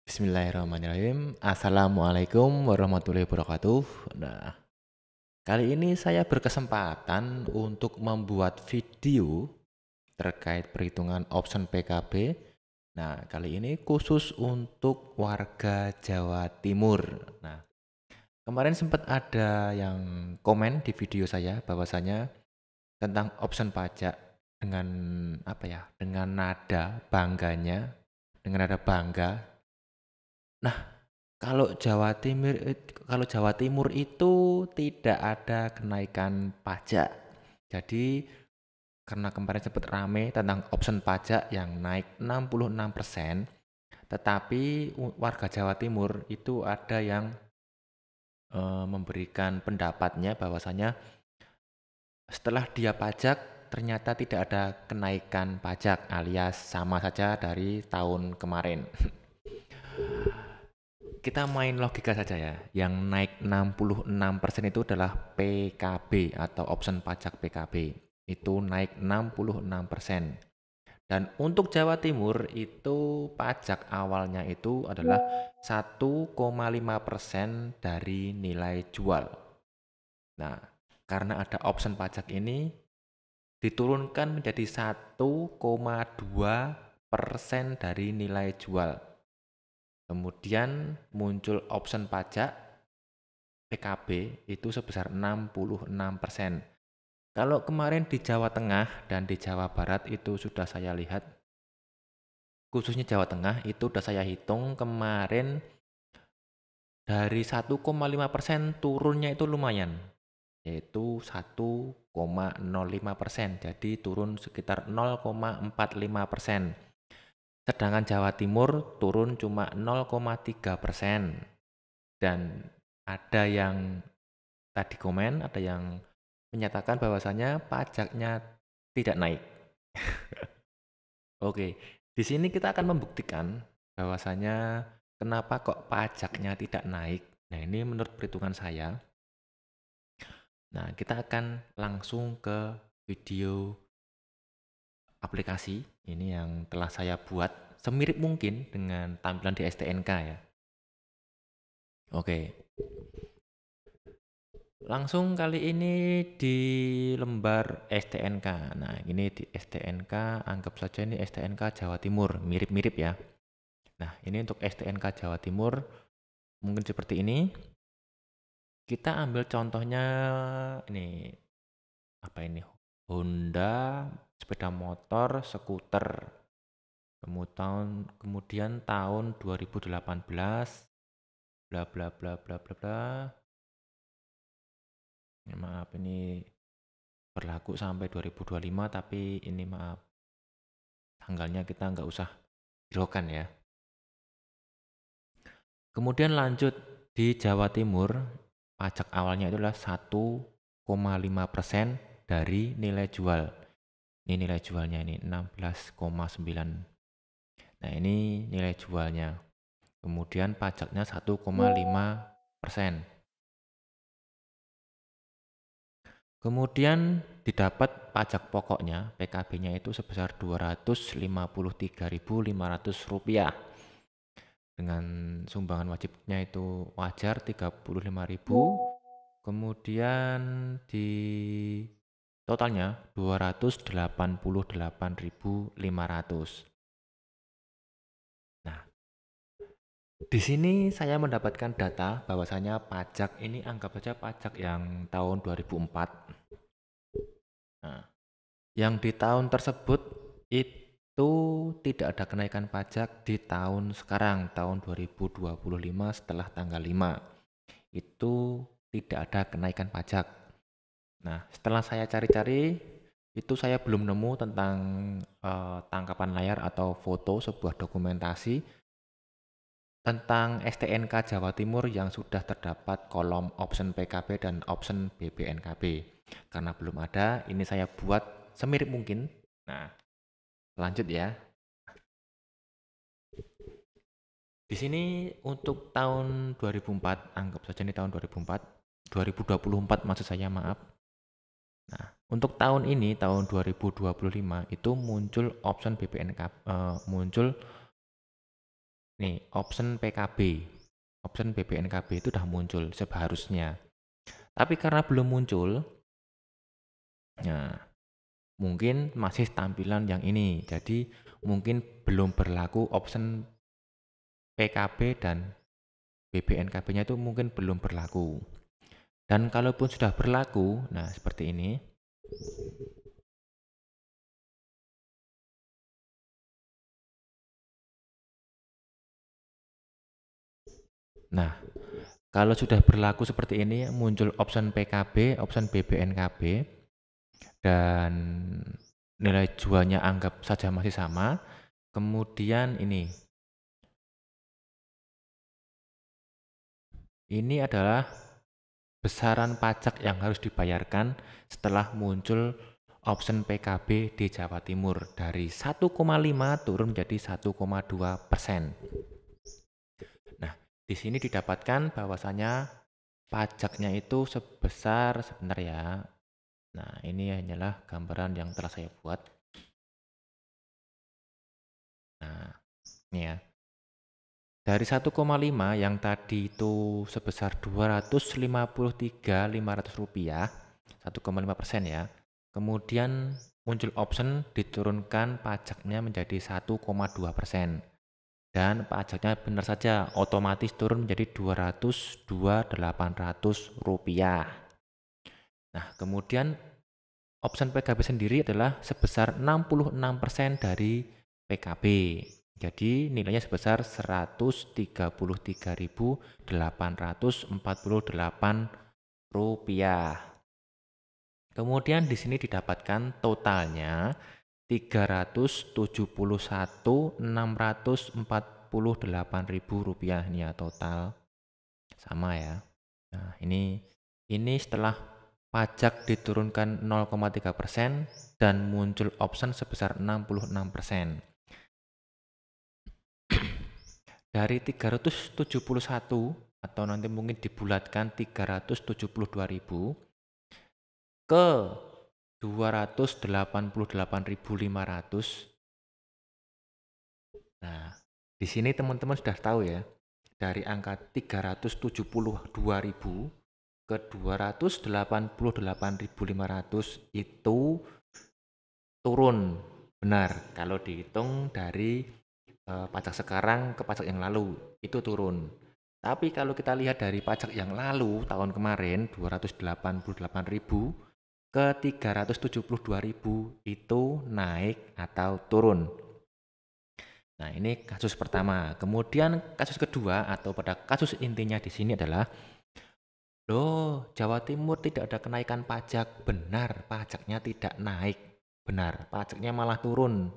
Bismillahirrahmanirrahim. Assalamualaikum warahmatullahi wabarakatuh. Nah, kali ini saya berkesempatan untuk membuat video terkait perhitungan option PKB. Nah, kali ini khusus untuk warga Jawa Timur. Nah, kemarin sempat ada yang komen di video saya bahwasanya tentang option pajak dengan dengan nada bangganya, dengan nada bangga. Nah, kalau Jawa Timur itu tidak ada kenaikan pajak. Jadi karena kemarin sempat rame tentang option pajak yang naik 66%, tetapi warga Jawa Timur itu ada yang memberikan pendapatnya bahwasanya setelah dia pajak ternyata tidak ada kenaikan pajak alias sama saja dari tahun kemarin. Kita main logika saja ya. Yang naik 66% itu adalah PKB atau option pajak PKB. Itu naik 66%. Dan untuk Jawa Timur itu pajak awalnya itu adalah 1,5% dari nilai jual. Nah, karena ada option pajak ini diturunkan menjadi 1,2% dari nilai jual. Kemudian muncul option pajak PKB itu sebesar 66%. Kalau kemarin di Jawa Tengah dan di Jawa Barat itu sudah saya lihat, khususnya Jawa Tengah itu sudah saya hitung kemarin dari 1,5% turunnya itu lumayan, yaitu 1,05%. Jadi turun sekitar 0,45%. Sedangkan Jawa Timur turun cuma 0,3%. Dan ada yang tadi komen, ada yang menyatakan bahwasanya pajaknya tidak naik. Oke, di sini kita akan membuktikan bahwasanya kenapa kok pajaknya tidak naik. Nah, ini menurut perhitungan saya. Nah, kita akan langsung ke video aplikasi ini yang telah saya buat semirip mungkin dengan tampilan di STNK ya. Oke, langsung kali ini di lembar STNK. Nah, ini di STNK, anggap saja ini STNK Jawa Timur, mirip-mirip ya. Nah, ini untuk STNK Jawa Timur mungkin seperti ini. Kita ambil contohnya ini apa ini? Honda, sepeda motor, skuter. Kemudian tahun 2018 bla bla bla bla bla bla. Ya, maaf ini berlaku sampai 2025 tapi ini maaf tanggalnya kita nggak usah hiraukan ya. Kemudian lanjut di Jawa Timur, pajak awalnya itulah 1,5% dari nilai jual. Ini nilai jualnya ini 16,9. Nah, ini nilai jualnya. Kemudian pajaknya 1,5%. Kemudian didapat pajak pokoknya, PKB-nya itu sebesar Rp253.500. Dengan sumbangan wajibnya itu wajar 35.000. Kemudian di totalnya 288.500. Nah, di sini saya mendapatkan data bahwasanya pajak ini anggap saja pajak yang tahun 2004. Nah, yang di tahun tersebut itu tidak ada kenaikan pajak di tahun sekarang, tahun 2025 setelah tanggal 5. Itu tidak ada kenaikan pajak. Nah, setelah saya cari-cari, itu saya belum nemu tentang tangkapan layar atau foto sebuah dokumentasi tentang STNK Jawa Timur yang sudah terdapat kolom option PKB dan option BPNKB. Karena belum ada, ini saya buat semirip mungkin. Nah, lanjut ya. Di sini untuk tahun 2004, anggap saja ini tahun 2004, 2024 maksud saya, maaf. Nah, untuk tahun ini, tahun 2025 itu muncul option BPNK, muncul nih option PKB, option BPNKB itu udah muncul seharusnya. Tapi karena belum muncul, nah mungkin masih tampilan yang ini. Jadi mungkin belum berlaku option PKB dan BPNKB-nya itu mungkin belum berlaku. Dan kalaupun sudah berlaku, nah seperti ini. Nah, kalau sudah berlaku seperti ini, muncul option PKB, option BPNKB, dan nilai jualnya anggap saja masih sama. Kemudian ini adalah besaran pajak yang harus dibayarkan setelah muncul option PKB di Jawa Timur dari 1,5 turun menjadi 1,2%. Nah, di sini didapatkan bahwasanya pajaknya itu sebesar, sebentar ya. Nah, ini hanyalah gambaran yang telah saya buat. Nah, ini ya. Dari 1,5 yang tadi itu sebesar Rp253.500, 1,5% ya. Kemudian muncul option diturunkan pajaknya menjadi 1,2%. Dan pajaknya benar saja otomatis turun menjadi Rp202.800. Nah, kemudian option PKB sendiri adalah sebesar 66% dari PKB. Jadi nilainya sebesar Rp133.848. Kemudian di sini didapatkan totalnya Rp371.648.000 ini ya total. Sama ya. Nah, ini setelah pajak diturunkan 0,3% dan muncul option sebesar 66%. Dari 371 atau nanti mungkin dibulatkan 372.000 ke 288.500. Nah, di sini teman-teman sudah tahu ya, dari angka 372.000 ke 288.500 itu turun. Benar, kalau dihitung dari pajak sekarang ke pajak yang lalu itu turun. Tapi kalau kita lihat dari pajak yang lalu tahun kemarin 288.000 ke 372.000 itu naik atau turun. Nah, ini kasus pertama. Kemudian kasus kedua atau pada kasus intinya di sini adalah loh, Jawa Timur tidak ada kenaikan pajak. Benar, pajaknya tidak naik. Benar, pajaknya malah turun.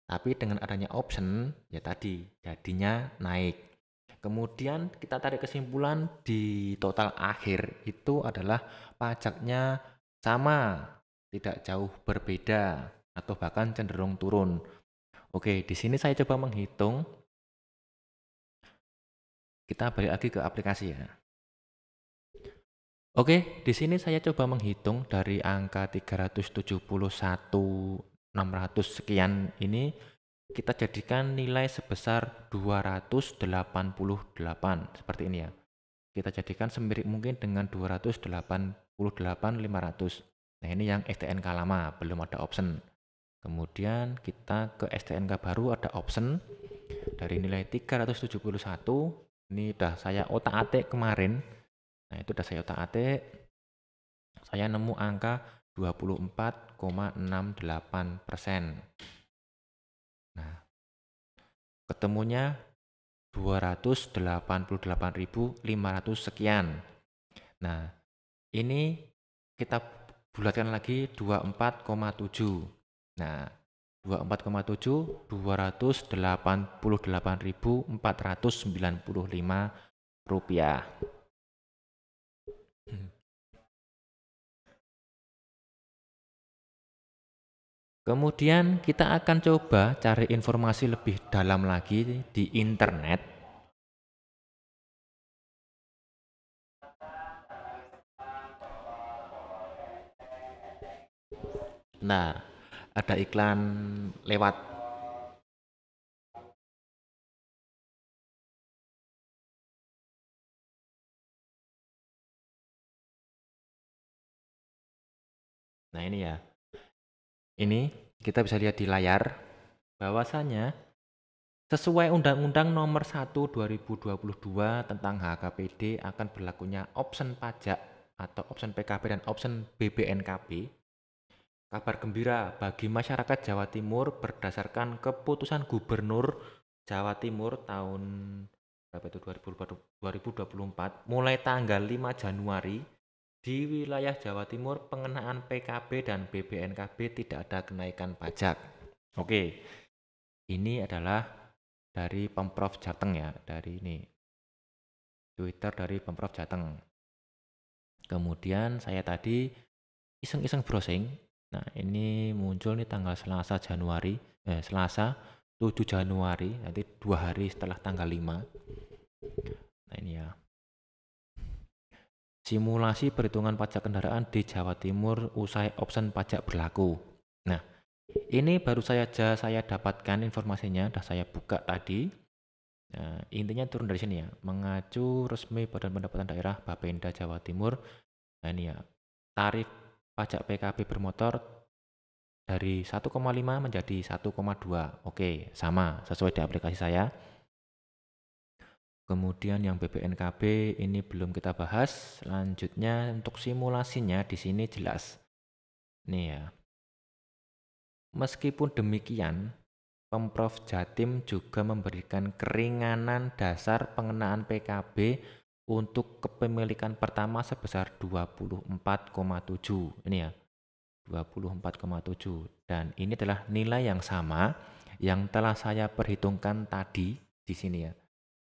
Tapi dengan adanya option, ya tadi, jadinya naik. Kemudian kita tarik kesimpulan di total akhir itu adalah pajaknya sama, tidak jauh berbeda, atau bahkan cenderung turun. Oke, di sini saya coba menghitung. Kita balik lagi ke aplikasi ya. Oke, di sini saya coba menghitung dari angka 371.600 sekian ini kita jadikan nilai sebesar 288 seperti ini ya. Kita jadikan semirip mungkin dengan 288.500. Nah, ini yang STNK lama, belum ada option. Kemudian kita ke STNK baru ada option dari nilai 371. Ini udah saya otak-atik kemarin. Nah, itu udah saya otak-atik. Saya nemu angka 24,68%. Nah, ketemunya 288.500 sekian. Nah, ini kita bulatkan lagi 24,7. Nah, 24,7 288.495 rupiah. Kemudian kita akan coba cari informasi lebih dalam lagi di internet. Nah, ada iklan lewat Nah, ini ya. Ini kita bisa lihat di layar bahwasanya sesuai Undang-Undang Nomor 1 2022 tentang HKPD akan berlakunya option pajak atau option PKB dan option BBNKB. Kabar gembira bagi masyarakat Jawa Timur berdasarkan keputusan Gubernur Jawa Timur tahun berapa itu 2024 mulai tanggal 5 Januari di wilayah Jawa Timur pengenaan PKB dan BBNKB tidak ada kenaikan pajak. Oke, ini adalah dari Pemprov Jateng ya, dari ini Twitter dari Pemprov Jateng. Kemudian saya tadi iseng-iseng browsing. Nah, ini muncul nih tanggal Selasa 7 Januari, nanti 2 hari setelah tanggal 5. Nah, ini ya. Simulasi perhitungan pajak kendaraan di Jawa Timur usai option pajak berlaku. Nah, ini baru saja saya dapatkan informasinya, sudah saya buka tadi. Nah, intinya turun dari sini ya, mengacu resmi Badan Pendapatan Daerah Bapenda Jawa Timur. Nah, ini ya, tarif pajak PKB bermotor dari 1,5 menjadi 1,2. Oke, sama sesuai di aplikasi saya. Kemudian yang BBNKB ini belum kita bahas. Selanjutnya untuk simulasinya di sini jelas. Nih ya. Meskipun demikian, Pemprov Jatim juga memberikan keringanan dasar pengenaan PKB untuk kepemilikan pertama sebesar 24,7. Ini ya. 24,7 dan ini adalah nilai yang sama yang telah saya perhitungkan tadi di sini ya.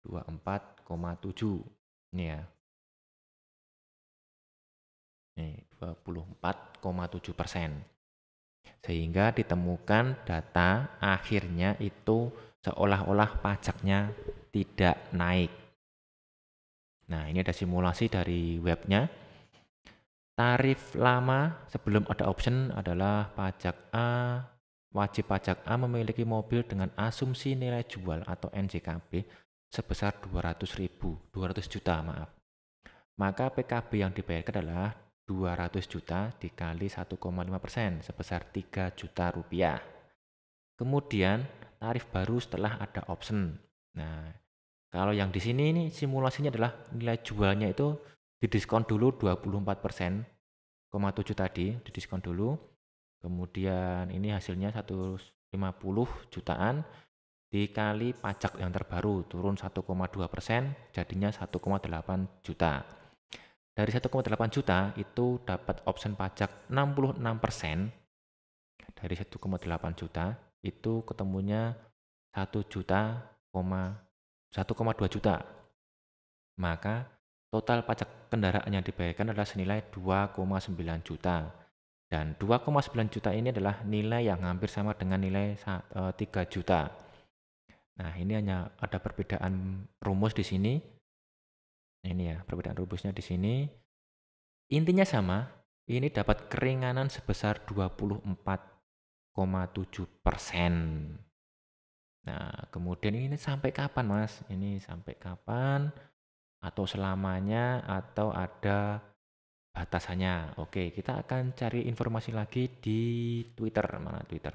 24,7 ini ya. Nih 24,7%. Sehingga ditemukan data akhirnya itu seolah-olah pajaknya tidak naik. Nah, ini ada simulasi dari webnya. Tarif lama sebelum ada option adalah pajak A, wajib pajak A memiliki mobil dengan asumsi nilai jual atau NJKB sebesar 200 juta, maaf. Maka PKB yang dibayarkan adalah 200 juta dikali 1,5% sebesar 3 juta rupiah. Kemudian tarif baru setelah ada option. Nah, kalau yang di sini ini simulasinya adalah nilai jualnya itu didiskon dulu 24,7 tadi, didiskon dulu. Kemudian ini hasilnya 150 jutaan dikali pajak yang terbaru turun 1,2%, jadinya 1,8 juta. Dari 1,8 juta itu dapat option pajak 66%. Dari 1,8 juta itu ketemunya 1 juta, 1,2 juta. Maka total pajak kendaraan yang dibayarkan adalah senilai 2,9 juta. Dan 2,9 juta ini adalah nilai yang hampir sama dengan nilai 3 juta. Nah, ini hanya ada perbedaan rumus di sini. Ini ya, perbedaan rumusnya di sini. Intinya sama, ini dapat keringanan sebesar 24,7%. Nah, kemudian ini sampai kapan, Mas? Ini sampai kapan? Atau selamanya atau ada batasannya. Oke, kita akan cari informasi lagi di Twitter. Mana Twitter?